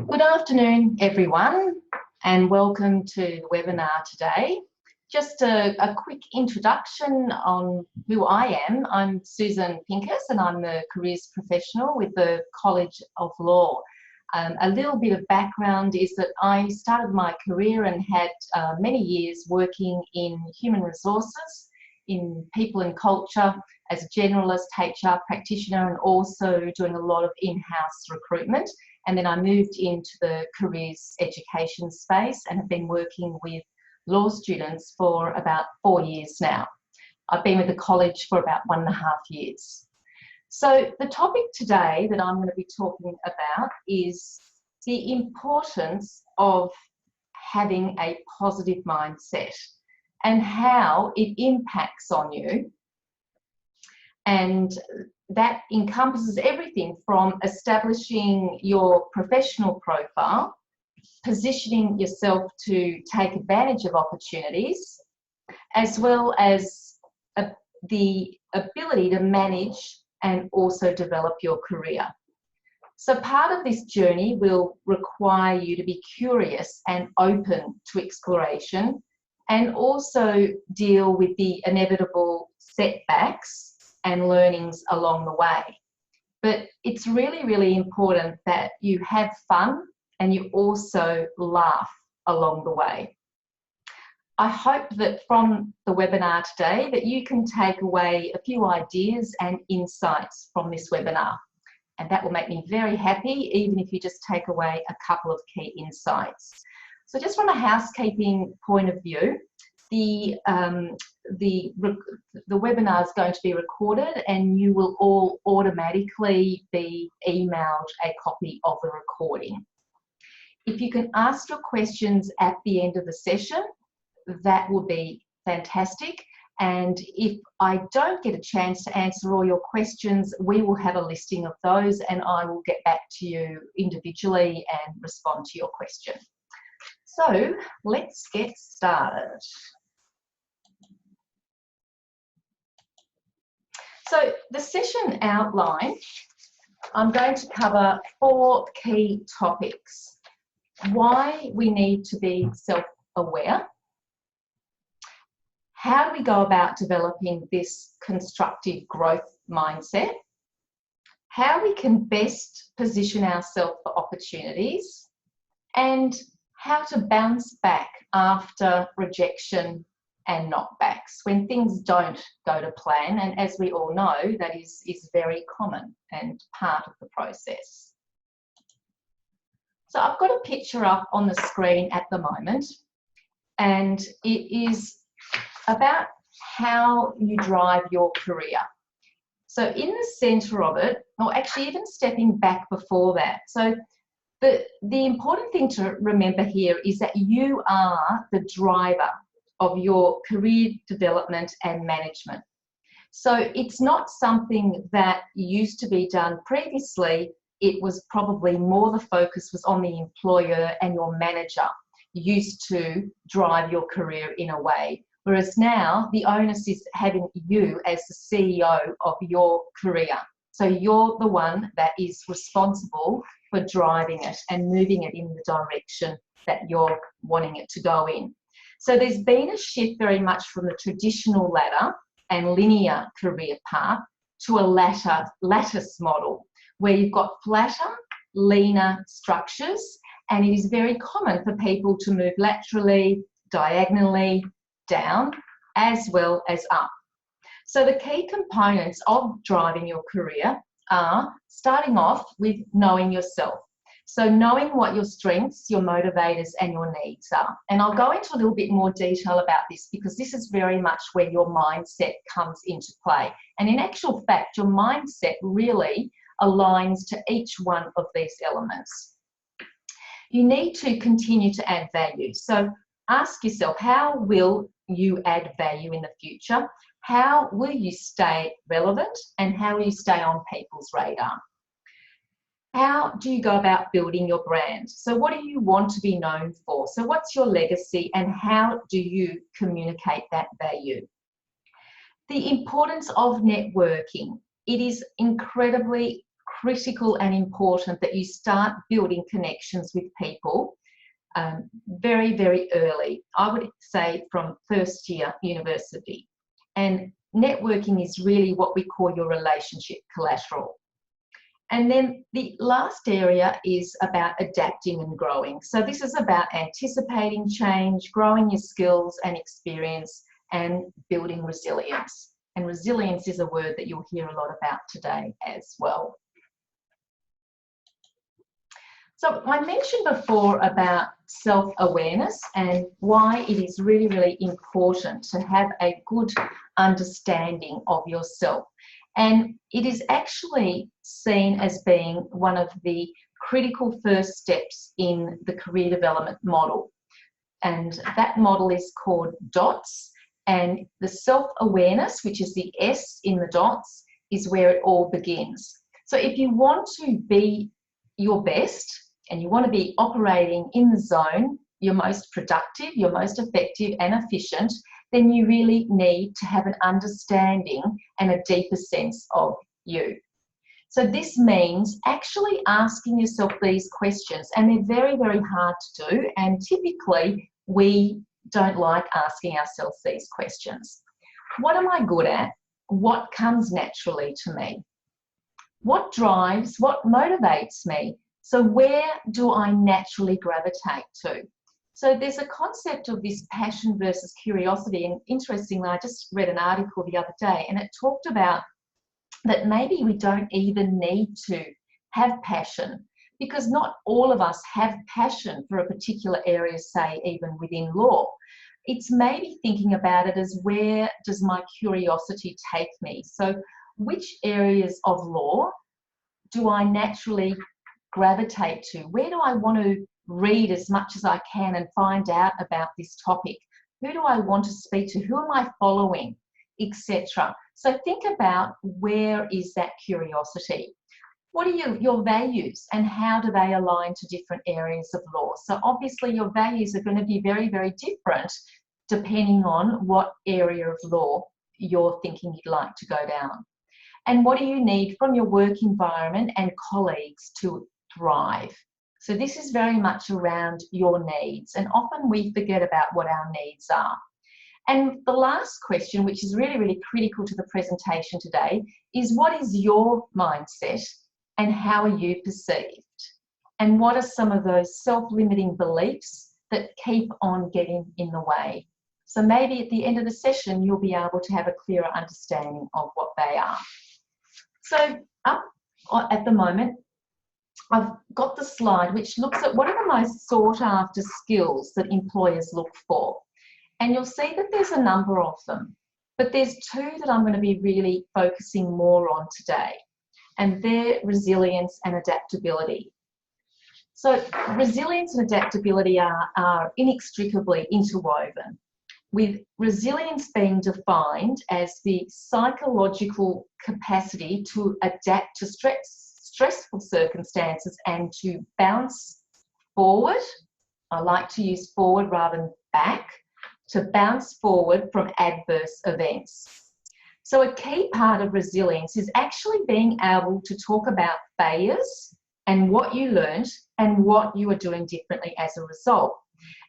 Good afternoon, everyone, and welcome to the webinar today. Just a quick introduction on who I am. I'm Susan Pincus, and I'm a careers professional with the College of Law. A little bit of background is that I started my career and had many years working in human resources, in people and culture, as a generalist HR practitioner, and also doing a lot of in-house recruitment. And then I moved into the careers education space and have been working with law students for about 4 years now. I've been with the college for about 1.5 years. So the topic today that I'm going to be talking about is the importance of having a positive mindset and how it impacts on you. And that encompasses everything from establishing your professional profile, positioning yourself to take advantage of opportunities, as well as the ability to manage and also develop your career. So part of this journey will require you to be curious and open to exploration, and also deal with the inevitable setbacks and learnings along the way. But it's really, really important that you have fun and you also laugh along the way. I hope that from the webinar today that you can take away a few ideas and insights from this webinar. And that will make me very happy, even if you just take away a couple of key insights. So just from a housekeeping point of view, the webinar is going to be recorded, and you will all automatically be emailed a copy of the recording. If you can ask your questions at the end of the session, that will be fantastic. And if I don't get a chance to answer all your questions, we will have a listing of those, and I will get back to you individually and respond to your question. So let's get started. So the session outline, I'm going to cover 4 key topics. Why we need to be self-aware. How do we go about developing this constructive growth mindset? How we can best position ourselves for opportunities, and how to bounce back after rejection and knockbacks when things don't go to plan. And as we all know, that is very common and part of the process. So I've got a picture up on the screen at the moment, and it is about how you drive your career. So in the centre of it, or actually even stepping back before that, so the important thing to remember here is that you are the driver of your career development and management. So it's not something that used to be done previously. It was probably more the focus was on the employer, and your manager used to drive your career in a way. Whereas now the onus is having you as the CEO of your career. So you're the one that is responsible for driving it and moving it in the direction that you're wanting it to go in. So there's been a shift very much from the traditional ladder and linear career path to a lattice model, where you've got flatter, leaner structures, and it is very common for people to move laterally, diagonally, down, as well as up. So the key components of driving your career are starting off with knowing yourself. So knowing what your strengths, your motivators, and your needs are. And I'll go into a little bit more detail about this, because this is very much where your mindset comes into play. And in actual fact, your mindset really aligns to each one of these elements. You need to continue to add value. So ask yourself, how will you add value in the future? How will you stay relevant, and how will you stay on people's radar? How do you go about building your brand? So what do you want to be known for? So what's your legacy, and how do you communicate that value? The importance of networking. It is incredibly critical and important that you start building connections with people very, very early. I would say from first year university. And networking is really what we call your relationship collateral. And then the last area is about adapting and growing. So this is about anticipating change, growing your skills and experience, and building resilience. And resilience is a word that you'll hear a lot about today as well. So I mentioned before about self-awareness and why it is really, really important to have a good understanding of yourself. And it is actually seen as being one of the critical first steps in the career development model. And that model is called DOTS. And the self-awareness, which is the S in the DOTS, is where it all begins. So if you want to be your best and you want to be operating in the zone, you're most productive, you're most effective and efficient, then you really need to have an understanding and a deeper sense of you. So this means actually asking yourself these questions, and they're very, very hard to do, and typically we don't like asking ourselves these questions. What am I good at? What comes naturally to me? What drives, what motivates me? So where do I naturally gravitate to? So there's a concept of this passion versus curiosity, and interestingly, I just read an article the other day and it talked about that maybe we don't even need to have passion, because not all of us have passion for a particular area, say even within law. It's maybe thinking about it as, where does my curiosity take me? So which areas of law do I naturally gravitate to? Where do I want to read as much as I can and find out about this topic? Who do I want to speak to? Who am I following? Etc. So think about, where is that curiosity? What are your values and how do they align to different areas of law? So obviously your values are going to be very, very different depending on what area of law you're thinking you'd like to go down. And what do you need from your work environment and colleagues to thrive? So this is very much around your needs, and often we forget about what our needs are. And the last question, which is really, really critical to the presentation today, is what is your mindset and how are you perceived? And what are some of those self-limiting beliefs that keep on getting in the way? So maybe at the end of the session, you'll be able to have a clearer understanding of what they are. So up at the moment, I've got the slide which looks at what are the most sought after skills that employers look for. And you'll see that there's a number of them, but there's two that I'm going to be really focusing more on today, and they're resilience and adaptability. So resilience and adaptability are inextricably interwoven, with resilience being defined as the psychological capacity to adapt to stressful circumstances and to bounce forward. I like to use forward rather than back, to bounce forward from adverse events. So a key part of resilience is actually being able to talk about failures and what you learned and what you are doing differently as a result.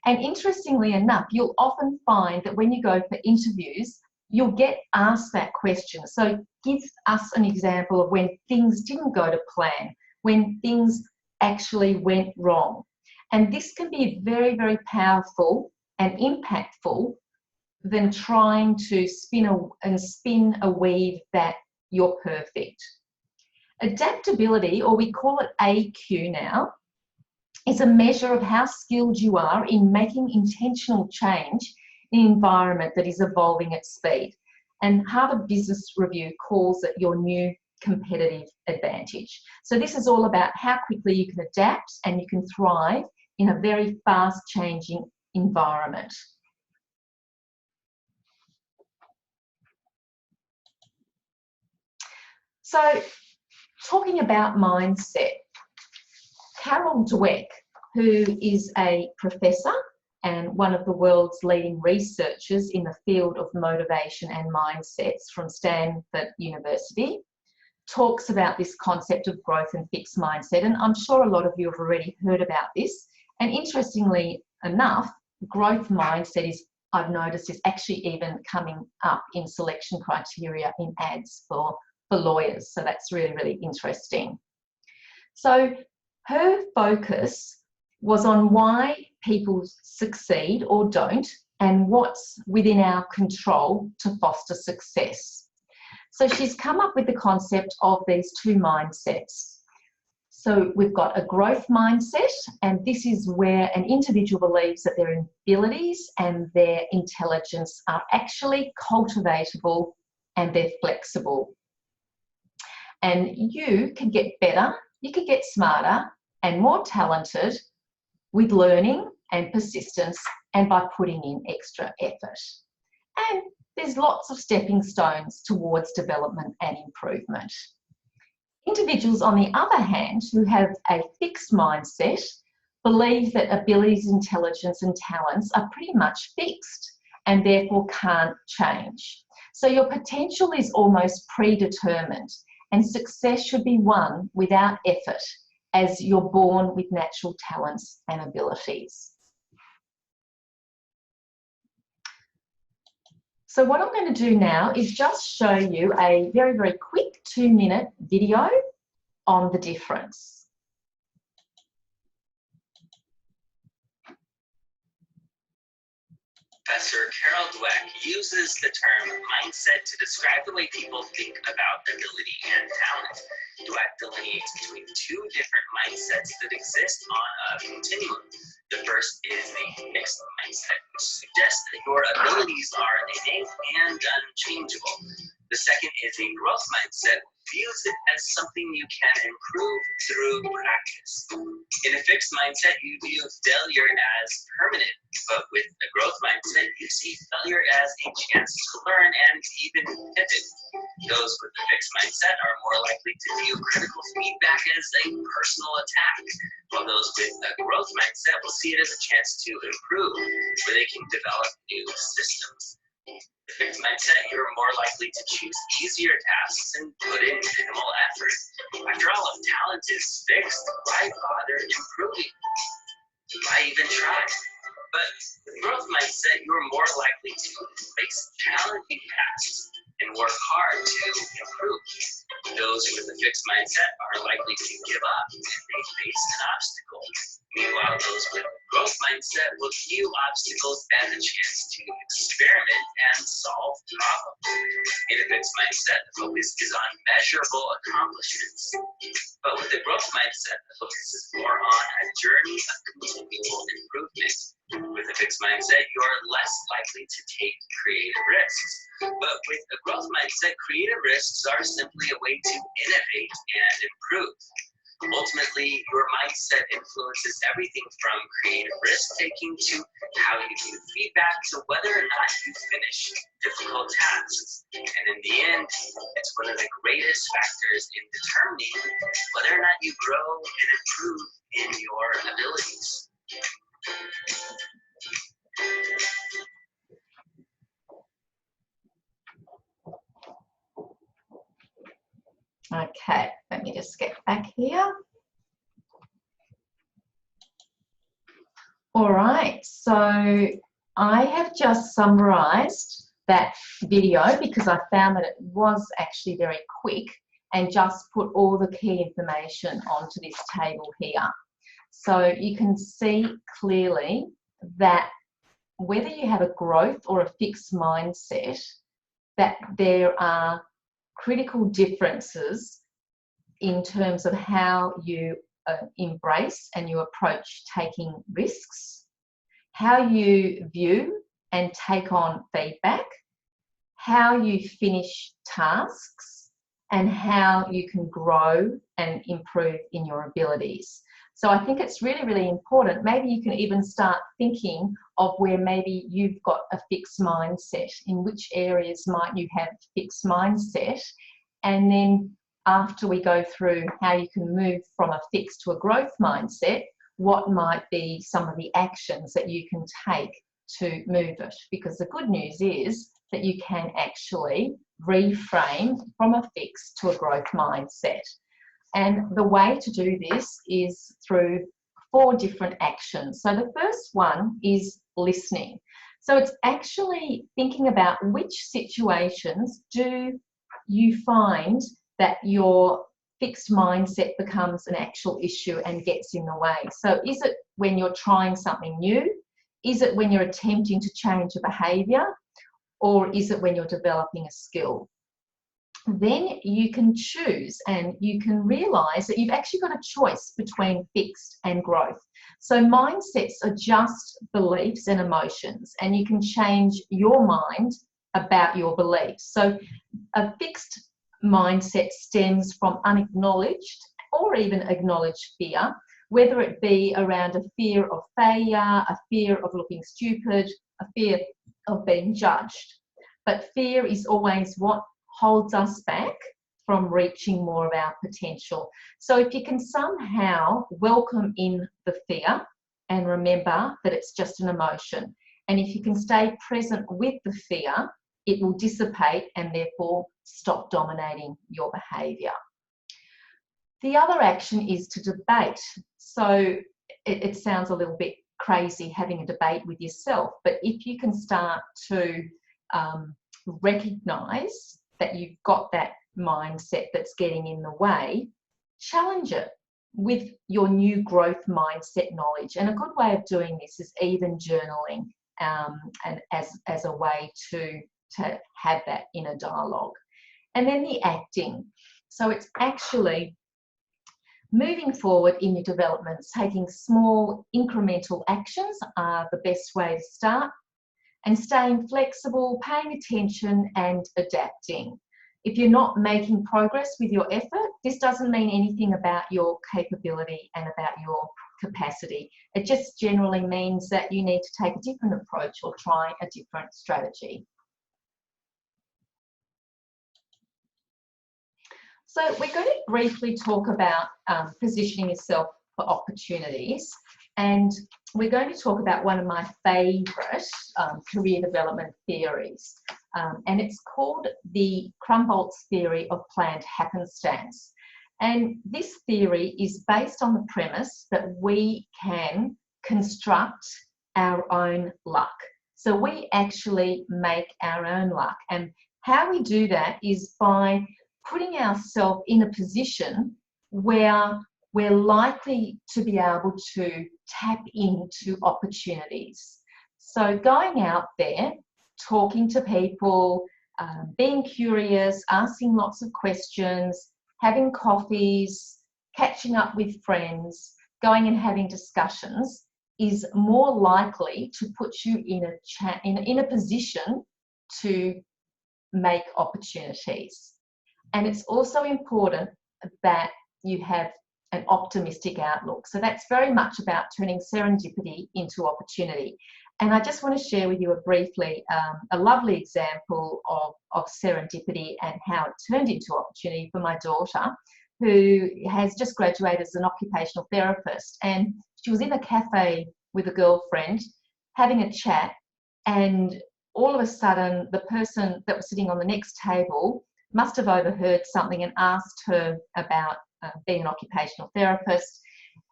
And interestingly enough, you'll often find that when you go for interviews, you'll get asked that question. So give us an example of when things didn't go to plan, when things actually went wrong. And this can be very, very powerful and impactful than trying to spin a weave that you're perfect. Adaptability, or we call it AQ now, is a measure of how skilled you are in making intentional change in an environment that is evolving at speed. And Harvard Business Review calls it your new competitive advantage. So this is all about how quickly you can adapt and you can thrive in a very fast changing environment. So talking about mindset, Carol Dweck, who is a professor and one of the world's leading researchers in the field of motivation and mindsets from Stanford University, talks about this concept of growth and fixed mindset, and I'm sure a lot of you have already heard about this. And interestingly enough, growth mindset is, I've noticed, is actually even coming up in selection criteria in ads for lawyers. So that's really, really interesting. So her focus was on why people succeed or don't, and what's within our control to foster success. So she's come up with the concept of these two mindsets. So we've got a growth mindset, and this is where an individual believes that their abilities and their intelligence are actually cultivatable and they're flexible. And you can get better, you can get smarter and more talented with learning and persistence and by putting in extra effort. And there's lots of stepping stones towards development and improvement. Individuals, on the other hand, who have a fixed mindset, believe that abilities, intelligence and talents are pretty much fixed and therefore can't change. So your potential is almost predetermined, and success should be won without effort, as you're born with natural talents and abilities. So what I'm going to do now is just show you a very, very quick 2-minute video on the difference. Professor Carol Dweck uses the term mindset to describe the way people think about ability and talent. Dweck delineates between two different mindsets that exist on a continuum. The first is the fixed mindset, which suggests that your abilities are innate and unchangeable. The second is a growth mindset, views it as something you can improve through practice. In a fixed mindset, you view failure as permanent, but with a growth mindset, you see failure as a chance to learn and even pivot. Those with a fixed mindset are more likely to view critical feedback as a personal attack, while those with a growth mindset will see it as a chance to improve, where they can develop new systems. The fixed mindset, you're more likely to choose easier tasks and put in minimal effort. After all, if talent is fixed, why bother improving? Why even try? But with growth mindset, you're more likely to face challenging tasks and work hard to improve. Those with a fixed mindset are likely to give up if they face an obstacle. Meanwhile, those with a growth mindset will view obstacles as a chance to experiment and solve problems. In a fixed mindset, the focus is on measurable accomplishments. But with a growth mindset, the focus is more on a journey of continual improvement. With a fixed mindset, you're less likely to take creative risks. But with a growth mindset, creative risks are simply a way to innovate and improve. Ultimately, your mindset influences everything from creative risk-taking to how you view feedback to whether or not you finish difficult tasks. And in the end, it's one of the greatest factors in determining whether or not you grow and improve in your abilities. Okay, let me just get back here. All right, so I have just summarized that video because I found that it was actually very quick, and just put all the key information onto this table here. So you can see clearly that whether you have a growth or a fixed mindset, that there are critical differences in terms of how you embrace and you approach taking risks, how you view and take on feedback, how you finish tasks, and how you can grow and improve in your abilities. So I think it's really, really important. Maybe you can even start thinking of where maybe you've got a fixed mindset. In which areas might you have fixed mindset? And then after we go through how you can move from a fixed to a growth mindset, what might be some of the actions that you can take to move it, because the good news is that you can actually reframe from a fixed to a growth mindset. And the way to do this is through 4 different actions. So the first one is listening. So it's actually thinking about which situations do you find that your fixed mindset becomes an actual issue and gets in the way. So is it when you're trying something new? Is it when you're attempting to change a behaviour? Or is it when you're developing a skill? Then you can choose and you can realise that you've actually got a choice between fixed and growth. So mindsets are just beliefs and emotions, and you can change your mind about your beliefs. So a fixed mindset stems from unacknowledged or even acknowledged fear, whether it be around a fear of failure, a fear of looking stupid, a fear of being judged. But fear is always what holds us back from reaching more of our potential. So if you can somehow welcome in the fear and remember that it's just an emotion, and if you can stay present with the fear, it will dissipate and therefore stop dominating your behaviour. The other action is to debate. So it sounds a little bit crazy having a debate with yourself, but if you can start to recognise that you've got that mindset that's getting in the way, challenge it with your new growth mindset knowledge. And a good way of doing this is even journaling, and as a way to have that inner dialogue. And then the acting. So it's actually moving forward in your developments. Taking small incremental actions are the best way to start, and staying flexible, paying attention and adapting. If you're not making progress with your effort, this doesn't mean anything about your capability and about your capacity. It just generally means that you need to take a different approach or try a different strategy. So we're going to briefly talk about positioning yourself for opportunities, and we're going to talk about one of my favourite career development theories, and it's called the Krumboltz theory of planned happenstance. And this theory is based on the premise that we can construct our own luck. So we actually make our own luck, and how we do that is by putting ourselves in a position where we're likely to be able to tap into opportunities. So going out there, talking to people, being curious, asking lots of questions, having coffees, catching up with friends, going and having discussions is more likely to put you in a position to make opportunities. And it's also important that you have an optimistic outlook. So that's very much about turning serendipity into opportunity. And I just want to share with you briefly a lovely example of serendipity and how it turned into opportunity for my daughter, who has just graduated as an occupational therapist. And she was in a cafe with a girlfriend having a chat, and all of a sudden the person that was sitting on the next table must have overheard something and asked her about being an occupational therapist.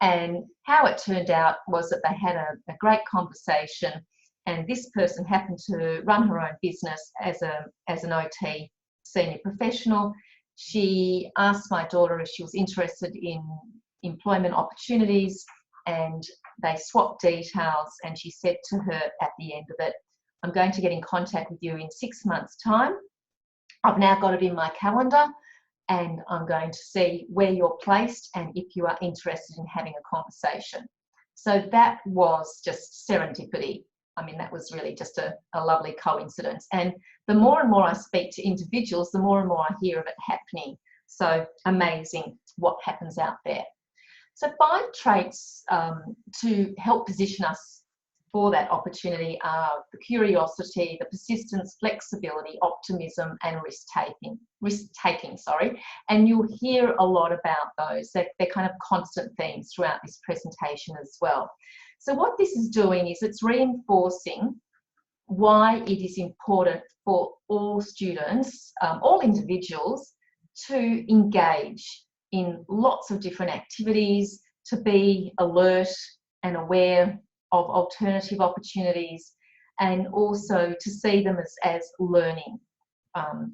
And how it turned out was that they had a great conversation, and this person happened to run her own business as an OT senior professional. She asked my daughter if she was interested in employment opportunities, and they swapped details, and she said to her at the end of it, "I'm going to get in contact with you in 6 months' time. I've now got it in my calendar, and I'm going to see where you're placed and if you are interested in having a conversation." So that was just serendipity. I mean, that was really just a lovely coincidence. And the more and more I speak to individuals, the more and more I hear of it happening. So amazing what happens out there. So 5 traits to help position us for that opportunity are the curiosity, the persistence, flexibility, optimism, and risk-taking. And you'll hear a lot about those. They're kind of constant themes throughout this presentation as well. So what this is doing is it's reinforcing why it is important for all students, all individuals, to engage in lots of different activities, to be alert and aware of alternative opportunities, and also to see them as learning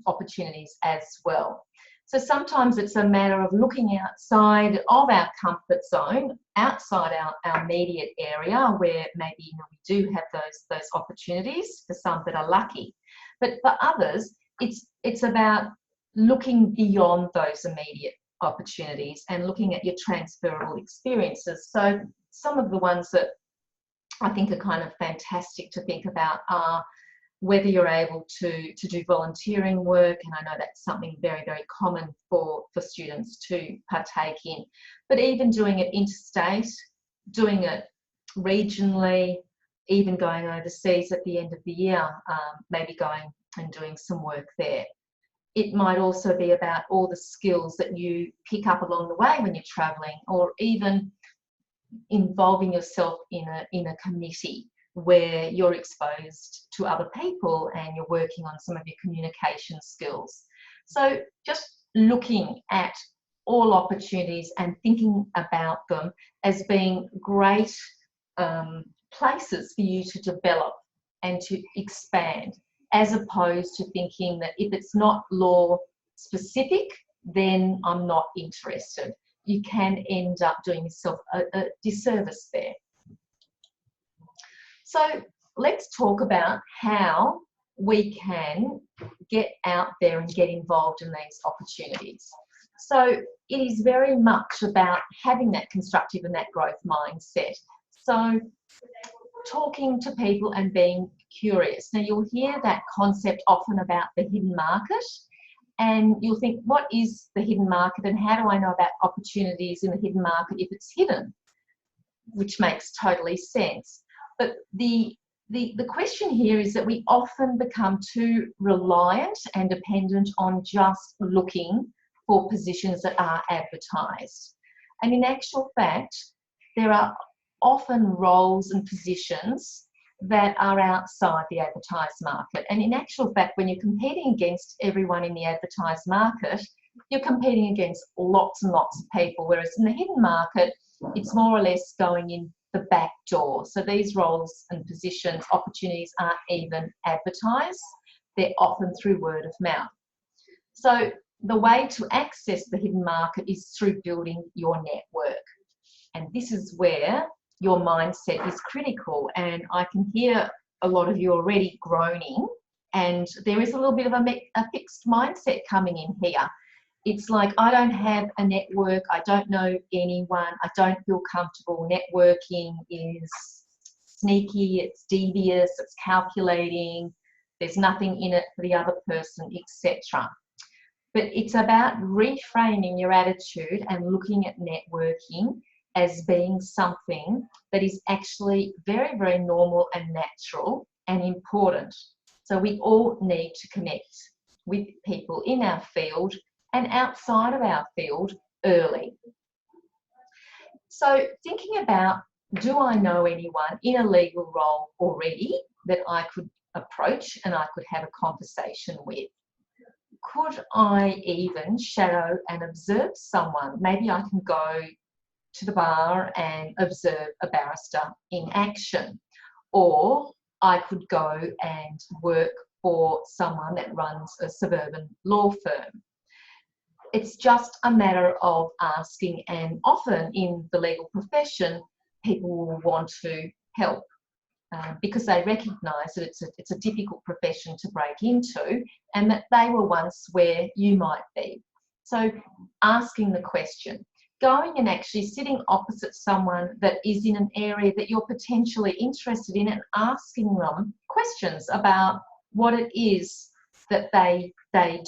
opportunities as well. So sometimes it's a matter of looking outside of our comfort zone, outside our immediate area where maybe we do have those opportunities, for some that are lucky. But for others, it's about looking beyond those immediate opportunities and looking at your transferable experiences. So some of the ones that I think are kind of fantastic to think about are whether you're able to do volunteering work, and I know that's something very, very common for students to partake in, but even doing it interstate, doing it regionally, even going overseas at the end of the year, maybe going and doing some work there. It might also be about all the skills that you pick up along the way when you're travelling, or even involving yourself in a committee where you're exposed to other people and you're working on some of your communication skills. So just looking at all opportunities and thinking about them as being great places for you to develop and to expand, as opposed to thinking that if it's not law specific, then I'm not interested. You can end up doing yourself a disservice there. So let's talk about how we can get out there and get involved in these opportunities. So it is very much about having that constructive and that growth mindset. So talking to people and being curious. Now you'll hear that concept often about the hidden market, and you'll think, what is the hidden market and how do I know about opportunities in the hidden market if it's hidden? Which makes totally sense. But the question here is that we often become too reliant and dependent on just looking for positions that are advertised. And in actual fact, there are often roles and positions that are outside the advertised market. And in actual fact, when you're competing against everyone in the advertised market, you're competing against lots and lots of people, whereas in the hidden market, it's more or less going in the back door. So these roles and positions, opportunities aren't even advertised. They're often through word of mouth. So the way to access the hidden market is through building your network. And this is where your mindset is critical. And I can hear a lot of you already groaning, and there is a little bit of a fixed mindset coming in here. It's like, I don't have a network, I don't know anyone, I don't feel comfortable. Networking is sneaky, it's devious, it's calculating, there's nothing in it for the other person, etc. But it's about reframing your attitude and looking at networking as being something that is actually very, very normal and natural and important. So we all need to connect with people in our field and outside of our field early. So thinking about, do I know anyone in a legal role already that I could approach and I could have a conversation with? Could I even shadow and observe someone? Maybe I can go to the bar and observe a barrister in action, or I could go and work for someone that runs a suburban law firm. It's just a matter of asking, and often in the legal profession, people will want to help because they recognise that it's a difficult profession to break into, and that they were once where you might be. So asking the question, going and actually sitting opposite someone that is in an area that you're potentially interested in and asking them questions about what it is that they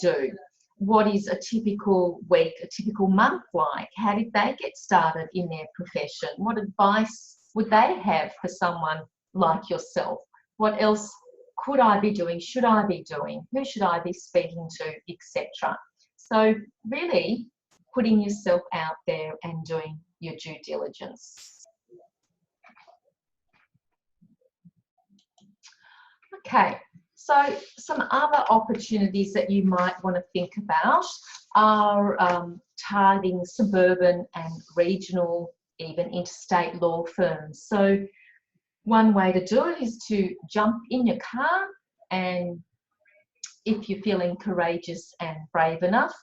do. What is a typical week, a typical month like? How did they get started in their profession? What advice would they have for someone like yourself? What else could I be doing? Should I be doing? Who should I be speaking to, etc. So really putting yourself out there and doing your due diligence. Okay, so some other opportunities that you might want to think about are targeting suburban and regional, even interstate law firms. So one way to do it is to jump in your car, and if you're feeling courageous and brave enough,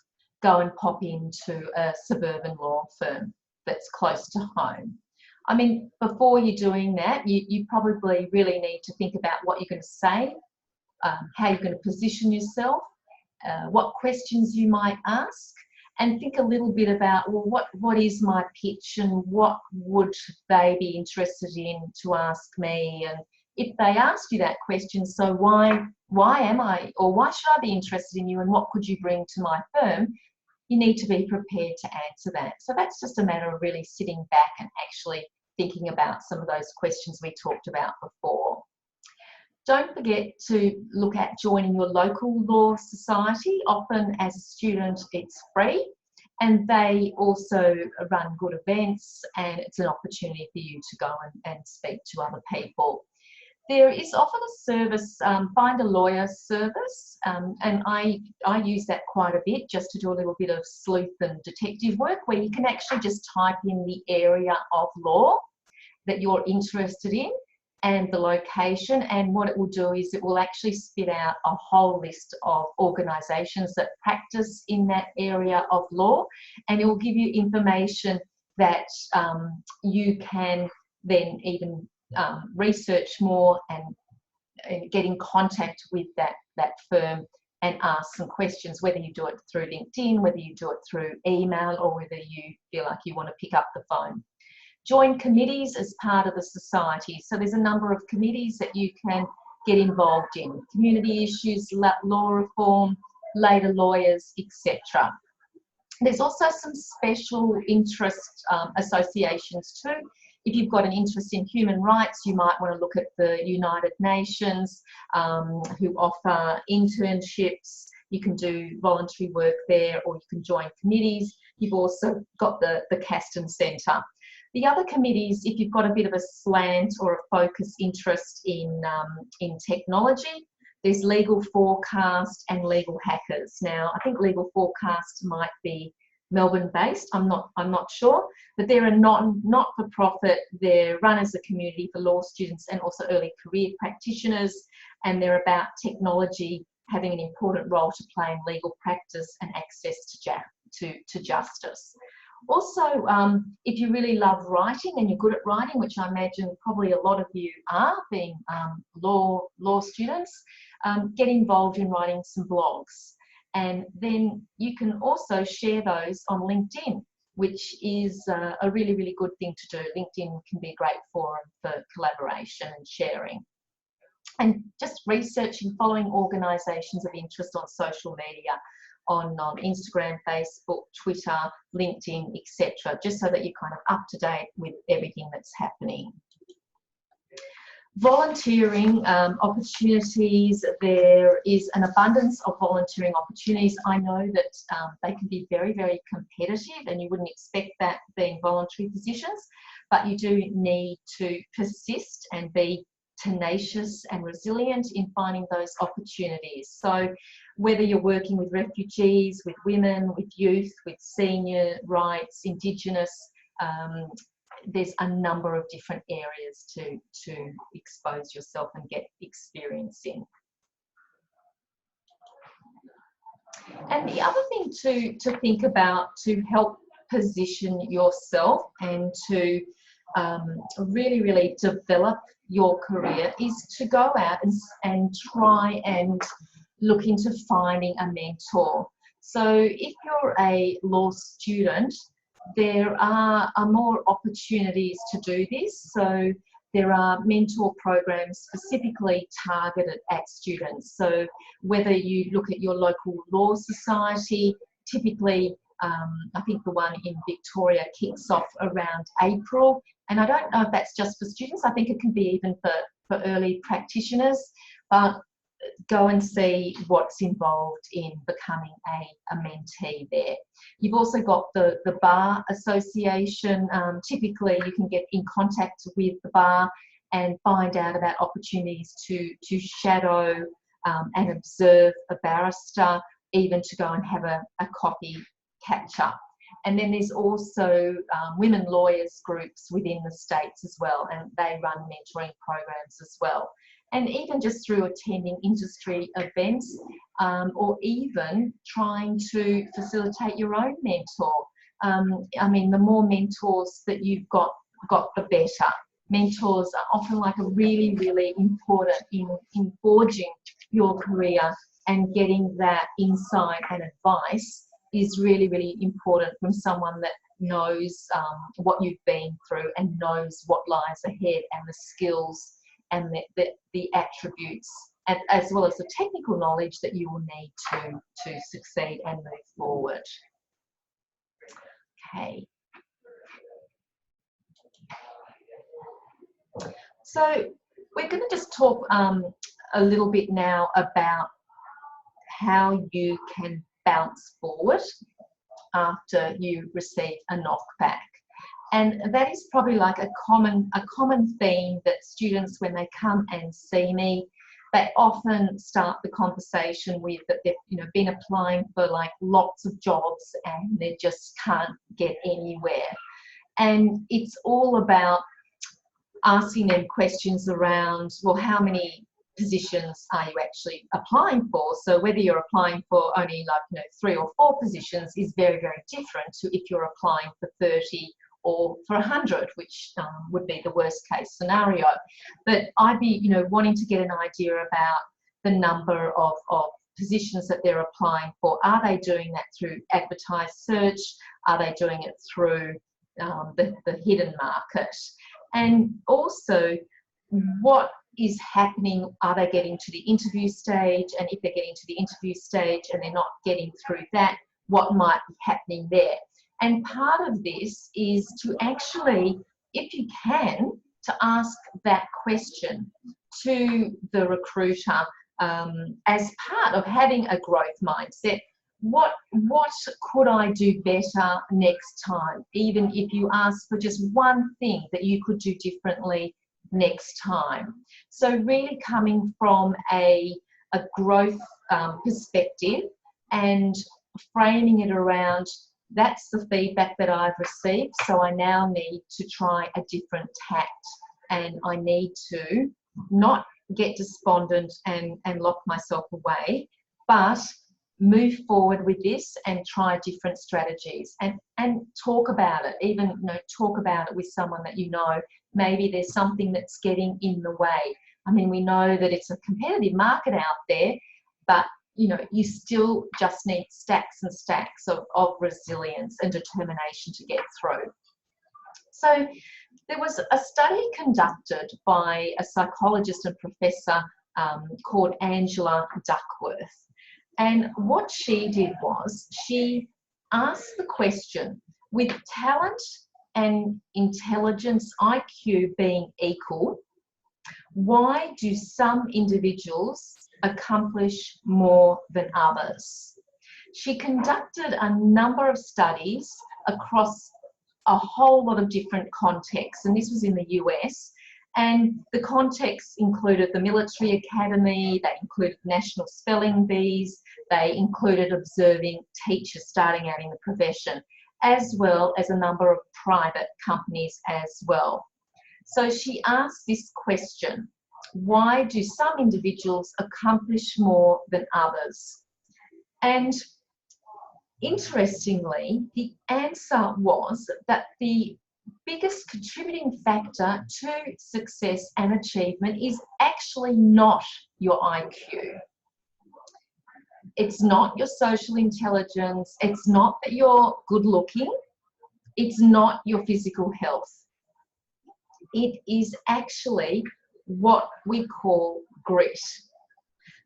go and pop into a suburban law firm that's close to home. I mean, before you're doing that, you probably really need to think about what you're going to say, how you're going to position yourself, what questions you might ask, and think a little bit about, well, what is my pitch and what would they be interested in to ask me? And if they ask you that question, so why am I, or why should I be interested in you, and what could you bring to my firm? You need to be prepared to answer that. So that's just a matter of really sitting back and actually thinking about some of those questions we talked about before. Don't forget to look at joining your local law society. Often as a student it's free, and they also run good events, and it's an opportunity for you to go and speak to other people. There is often a service, Find a Lawyer service, and I use that quite a bit just to do a little bit of sleuth and detective work, where you can actually just type in the area of law that you're interested in and the location, and what it will do is it will actually spit out a whole list of organisations that practice in that area of law, and it will give you information that you can then even research more and get in contact with that firm and ask some questions, whether you do it through LinkedIn, whether you do it through email, or whether you feel like you want to pick up the phone. Join committees as part of the society. So there's a number of committees that you can get involved in: community issues, law reform, labour lawyers, etc. There's also some special interest associations too. If you've got an interest in human rights, you might want to look at the United Nations, who offer internships. You can do voluntary work there, or you can join committees. You've also got the Caston Centre. The other committees, if you've got a bit of a slant or a focus interest in technology, there's Legal Forecast and Legal Hackers. Now, I think Legal Forecast might be Melbourne-based. I'm not sure, but they're a not-for-profit. They're run as a community for law students and also early career practitioners, and they're about technology having an important role to play in legal practice and access to justice. Also, if you really love writing and you're good at writing, which I imagine probably a lot of you are, being law students, get involved in writing some blogs. And then you can also share those on LinkedIn, which is a really, really good thing to do. LinkedIn can be a great forum for collaboration and sharing. And just researching, following organisations of interest on social media, on Instagram, Facebook, Twitter, LinkedIn, etc., just so that you're kind of up to date with everything that's happening. Volunteering opportunities, there is an abundance of volunteering opportunities. I know that they can be very, very competitive, and you wouldn't expect that being voluntary positions, but you do need to persist and be tenacious and resilient in finding those opportunities. So whether you're working with refugees, with women, with youth, with senior rights, Indigenous, there's a number of different areas to expose yourself and get experience in. And the other thing to think about to help position yourself and to really, really develop your career is to go out and try and look into finding a mentor. So if you're a law student, there are more opportunities to do this. So there are mentor programs specifically targeted at students. So whether you look at your local law society, typically I think the one in Victoria kicks off around April, and I don't know if that's just for students. I think it can be even for early practitioners, but go and see what's involved in becoming a mentee there. You've also got the Bar Association. Typically you can get in contact with the Bar and find out about opportunities to shadow and observe a barrister, even to go and have a coffee catch up. And then there's also women lawyers groups within the states as well, and they run mentoring programs as well. And even just through attending industry events, or even trying to facilitate your own mentor. I mean, the more mentors that you've got the better. Mentors are often like a really, really important in forging your career, and getting that insight and advice is really, really important from someone that knows what you've been through and knows what lies ahead, and the skills and the attributes, as well as the technical knowledge that you will need to succeed and move forward. Okay. So we're going to just talk a little bit now about how you can bounce forward after you receive a knockback. And that is probably like a common theme that students, when they come and see me, they often start the conversation with that they've been applying for like lots of jobs and they just can't get anywhere. And it's all about asking them questions around, well, how many positions are you actually applying for? So whether you're applying for only 3 or 4 positions is very, very different to if you're applying for 30 or for 100, which would be the worst case scenario. But I'd be, wanting to get an idea about the number of positions that they're applying for. Are they doing that through advertised search? Are they doing it through the hidden market? And also, what is happening? Are they getting to the interview stage? And if they're getting to the interview stage and they're not getting through that, what might be happening there? And part of this is to actually, if you can, to ask that question to the recruiter as part of having a growth mindset. What could I do better next time? Even if you ask for just one thing that you could do differently next time. So really coming from a growth perspective and framing it around, that's the feedback that I've received, so I now need to try a different tact, and I need to not get despondent and lock myself away, but move forward with this and try different strategies and talk about it. Even talk about it with someone that maybe there's something that's getting in the way. I mean, we know that it's a competitive market out there, but you still just need stacks and stacks of resilience and determination to get through. So there was a study conducted by a psychologist and professor called Angela Duckworth. And what she did was she asked the question, with talent and intelligence, IQ being equal, why do some individuals accomplish more than others? She conducted a number of studies across a whole lot of different contexts, and this was in the US. And the context included the military academy, they included national spelling bees, they included observing teachers starting out in the profession, as well as a number of private companies as well. So she asked this question, why do some individuals accomplish more than others? And interestingly, the answer was that the biggest contributing factor to success and achievement is actually not your IQ. It's not your social intelligence. It's not that you're good looking. It's not your physical health. It is actually what we call grit.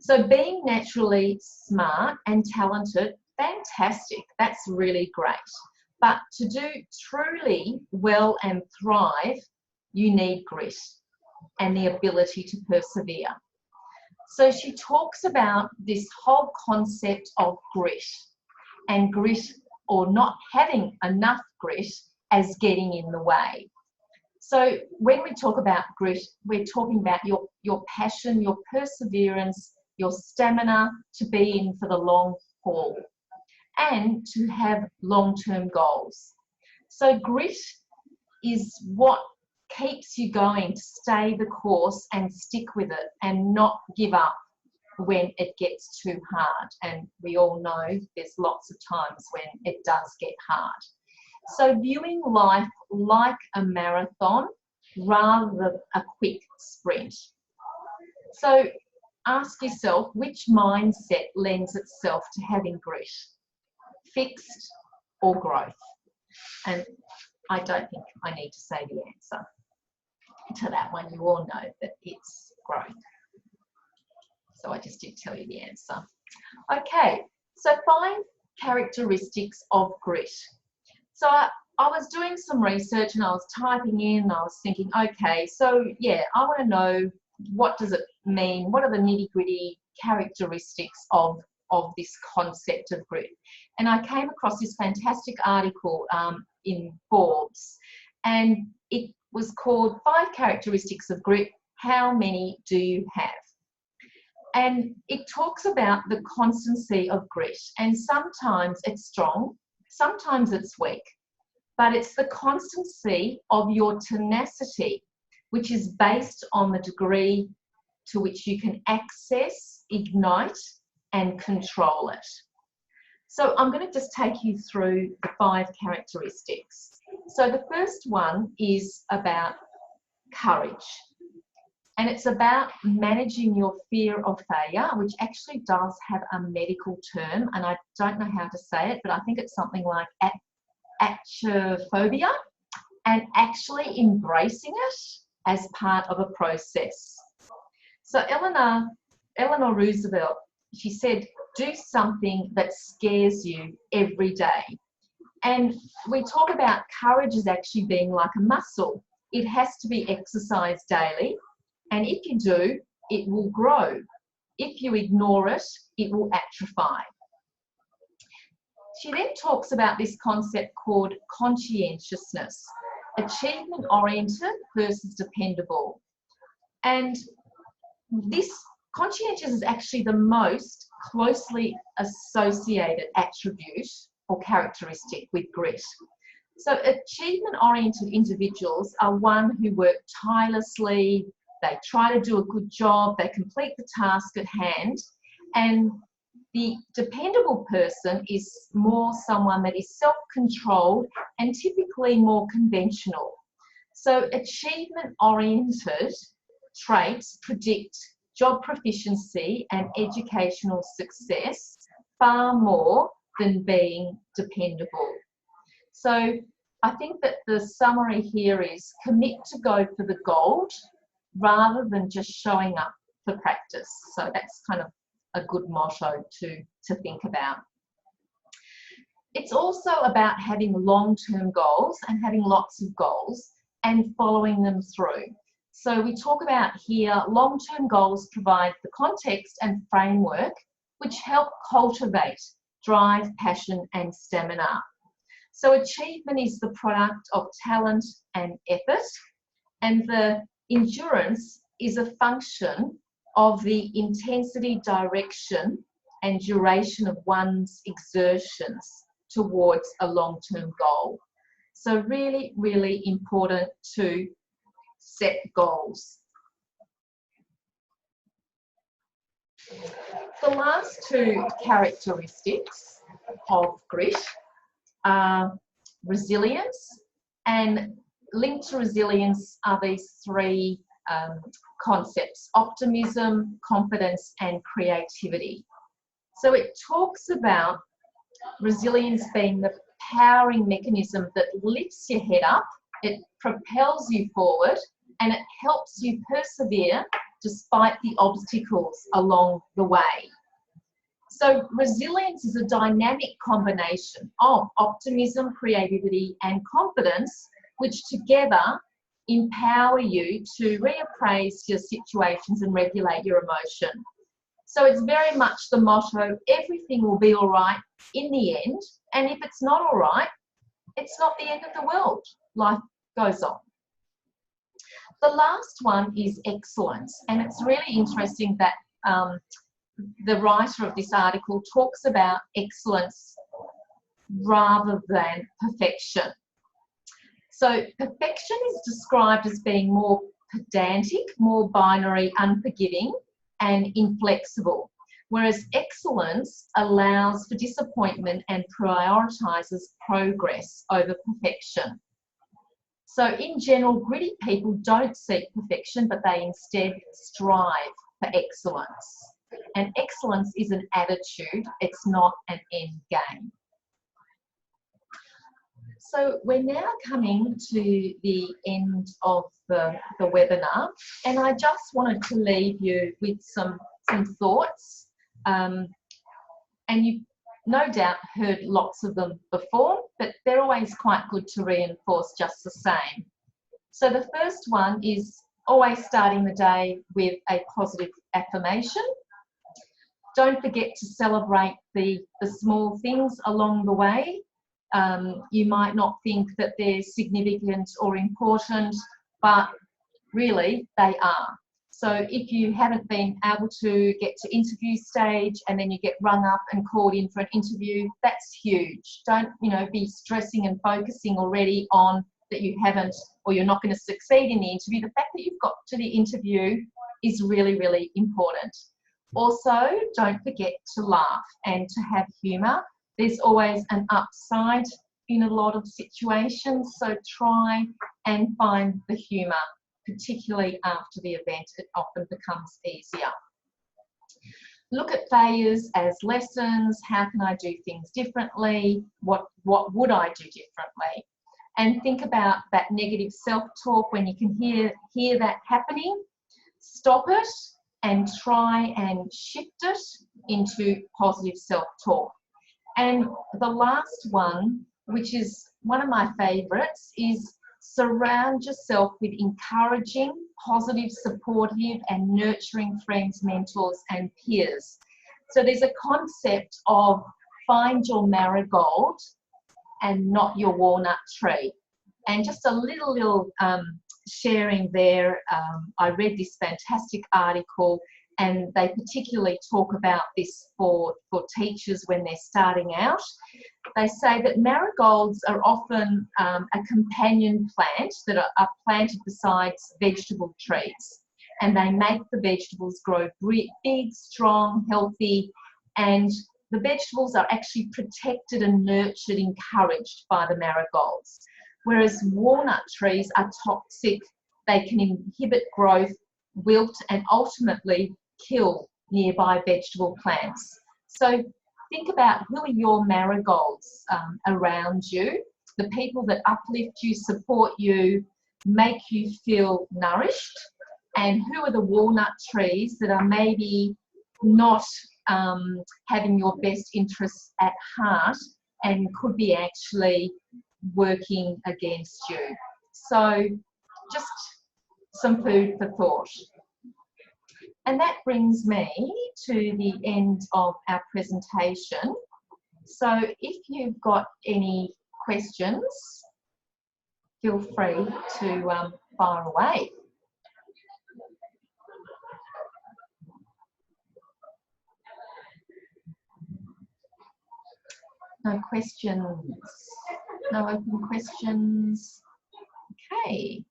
So being naturally smart and talented, fantastic. That's really great. But to do truly well and thrive, you need grit and the ability to persevere. So she talks about this whole concept of grit, and grit, or not having enough grit, as getting in the way. So when we talk about grit, we're talking about your passion, your perseverance, your stamina to be in for the long haul and to have long-term goals. So grit is what keeps you going to stay the course and stick with it and not give up when it gets too hard. And we all know there's lots of times when it does get hard. So viewing life like a marathon rather than a quick sprint. So ask yourself, which mindset lends itself to having grit? Fixed or growth? And I don't think I need to say the answer to that one. You all know that it's growth. So I just did tell you the answer. Okay, so 5 characteristics of grit. So I was doing some research and I was typing in and I was thinking, okay, so yeah, I want to know, what does it mean? What are the nitty-gritty characteristics of this concept of grit? And I came across this fantastic article in Forbes, and it was called 5 Characteristics of Grit, How Many Do You Have? And it talks about the constancy of grit, and sometimes it's strong, sometimes it's weak, but it's the constancy of your tenacity, which is based on the degree to which you can access, ignite, and control it. So I'm going to just take you through the 5 characteristics. So the first one is about courage. And it's about managing your fear of failure, which actually does have a medical term, and I don't know how to say it, but I think it's something like acrophobia, and actually embracing it as part of a process. So Eleanor Roosevelt, she said, do something that scares you every day. And we talk about courage as actually being like a muscle. It has to be exercised daily. And if you do, it will grow. If you ignore it, it will atrophy. She then talks about this concept called conscientiousness, achievement-oriented versus dependable. And this conscientious is actually the most closely associated attribute or characteristic with grit. So achievement-oriented individuals are one who work tirelessly, they try to do a good job, they complete the task at hand, and the dependable person is more someone that is self-controlled and typically more conventional. So achievement-oriented traits predict job proficiency and educational success far more than being dependable. So I think that the summary here is commit to go for the gold rather than just showing up for practice. So that's kind of a good motto to think about. It's also about having long-term goals and having lots of goals and following them through. So we talk about here, long-term goals provide the context and framework which help cultivate drive, passion, and stamina. So achievement is the product of talent and effort, and the endurance is a function of the intensity, direction, and duration of one's exertions towards a long-term goal. So really, really important to set goals. The last 2 characteristics of grit are resilience, and linked to resilience are these 3 concepts: optimism, confidence, and creativity. So it talks about resilience being the powering mechanism that lifts your head up, it propels you forward, and it helps you persevere despite the obstacles along the way. So resilience is a dynamic combination of optimism, creativity, and confidence, which together empower you to reappraise your situations and regulate your emotion. So it's very much the motto, everything will be all right in the end, and if it's not all right, it's not the end of the world. Life goes on. The last one is excellence, and it's really interesting that the writer of this article talks about excellence rather than perfection. So perfection is described as being more pedantic, more binary, unforgiving, and inflexible, whereas excellence allows for disappointment and prioritises progress over perfection. So in general, gritty people don't seek perfection, but they instead strive for excellence. And excellence is an attitude, it's not an end game. So we're now coming to the end of the webinar, and I just wanted to leave you with some thoughts. And you've no doubt heard lots of them before, but they're always quite good to reinforce just the same. So the first one is always starting the day with a positive affirmation. Don't forget to celebrate the small things along the way. You might not think that they're significant or important, but really they are. So if you haven't been able to get to interview stage and then you get rung up and called in for an interview, that's huge. Don't, be stressing and focusing already on that you haven't or you're not going to succeed in the interview. The fact that you've got to the interview is really, really important. Also, don't forget to laugh and to have humour. There's always an upside in a lot of situations, so try and find the humour, particularly after the event. It often becomes easier. Look at failures as lessons. How can I do things differently? What would I do differently? And think about that negative self-talk when you can hear that happening. Stop it and try and shift it into positive self-talk. And the last one, which is one of my favourites, is surround yourself with encouraging, positive, supportive and nurturing friends, mentors and peers. So there's a concept of find your marigold and not your walnut tree. And just a little sharing there, I read this fantastic article and they particularly talk about this for teachers when they're starting out. They say that marigolds are often a companion plant that are planted beside vegetable trees, and they make the vegetables grow big, strong, healthy, and the vegetables are actually protected and nurtured, encouraged by the marigolds. Whereas walnut trees are toxic, they can inhibit growth, wilt, and ultimately kill nearby vegetable plants. So think about who are your marigolds around you, the people that uplift you, support you, make you feel nourished, and who are the walnut trees that are maybe not having your best interests at heart and could be actually working against you. So just some food for thought. And that brings me to the end of our presentation. So if you've got any questions, feel free to fire away. No questions, no open questions. Okay.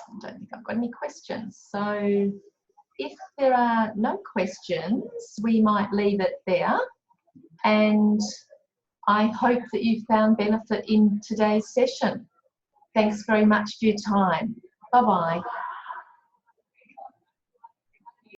I don't think I've got any questions. So if there are no questions, we might leave it there. And I hope that you found benefit in today's session. Thanks very much for your time. Bye-bye.